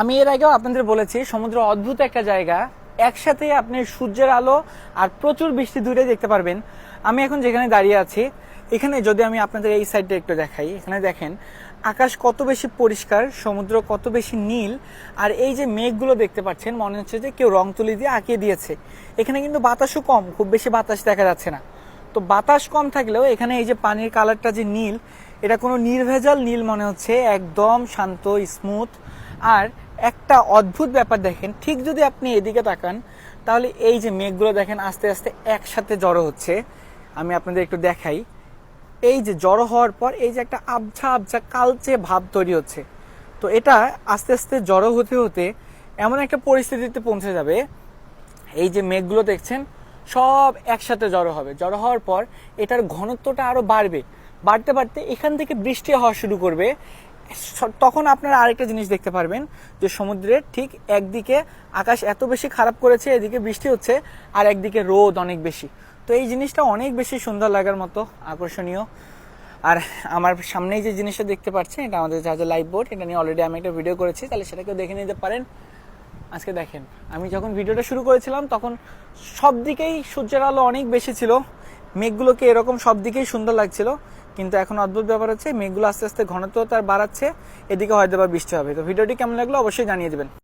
আমি এর আগেও আপনাদের বলেছি সমুদ্র অদ্ভুত একটা জায়গা, একসাথে আপনি সূর্যের আলো আর প্রচুর বৃষ্টি দূরে দেখতে পারবেন। আমি এখন যেখানে দাঁড়িয়ে আছি এখানে যদি আমি আপনাদের এই সাইডটা একটু দেখাই, এখানে দেখেন আকাশ কত বেশি পরিষ্কার, সমুদ্র কত বেশি নীল, আর এই যে মেঘগুলো দেখতে পাচ্ছেন মনে হচ্ছে যে কেউ রং তুলি দিয়ে আঁকিয়ে দিয়েছে। এখানে কিন্তু বাতাসও কম, খুব বেশি বাতাস দেখা যাচ্ছে না। তো বাতাস কম থাকলেও এখানে এই যে পানির কালারটা যে নীল, এটা কোনো নির্ভেজাল নীল মনে হচ্ছে, একদম শান্ত স্মুথ। আর একটা অদ্ভুত ব্যাপার দেখেন, ঠিক যদি আপনি এদিকে তাকান তাহলে এই যে মেঘগুলো দেখেন আস্তে আস্তে একসাথে জড়ো হচ্ছে। আমি আপনাদের একটু দেখাই, এই যে জড়ো হওয়ার পর এই যে একটা আবঝা আবঝা কালচে ভাব তৈরি হচ্ছে। তো এটা আস্তে আস্তে জড়ো হতে হতে এমন একটা পরিস্থিতিতে পৌঁছে যাবে, এই যে মেঘগুলো দেখছেন সব একসাথে জড়ো হবে। জড়ো হওয়ার পর এটার ঘনত্বটা আরো বাড়বে, বাড়তে বাড়তে এখান থেকে বৃষ্টি হওয়া শুরু করবে। তখন আপনারা আরেকটা জিনিস দেখতে পারবেন যে সমুদ্রের ঠিক একদিকে আকাশ এত বেশি খারাপ করেছে, এদিকে বৃষ্টি হচ্ছে, আর একদিকে রোদ অনেক বেশি। তো এই জিনিসটা অনেক বেশি সুন্দর লাগার মতো, আকর্ষণীয়। আর আমার সামনেই যে জিনিসটা দেখতে পাচ্ছেন এটা আমাদের জাহাজের লাইফ বোট, এটা নিয়ে অলরেডি আমি একটা ভিডিও করেছি, তাহলে সেটাকেও দেখে নিতে পারেন। আজকে দেখেন আমি যখন ভিডিওটা শুরু করেছিলাম তখন সব দিকেই সূর্যের আলো অনেক বেশি ছিল, মেঘগুলোকে এরকম সব দিকেই সুন্দর লাগছিল। কিন্তু এখন অদ্ভুত ব্যাপার হচ্ছে মেঘগুলো আস্তে আস্তে ঘনত্ব তার বাড়াচ্ছে, এদিকে হয়তো বা বৃষ্টি হবে। তো ভিডিওটি কেমন লাগলো অবশ্যই জানিয়ে দেবেন।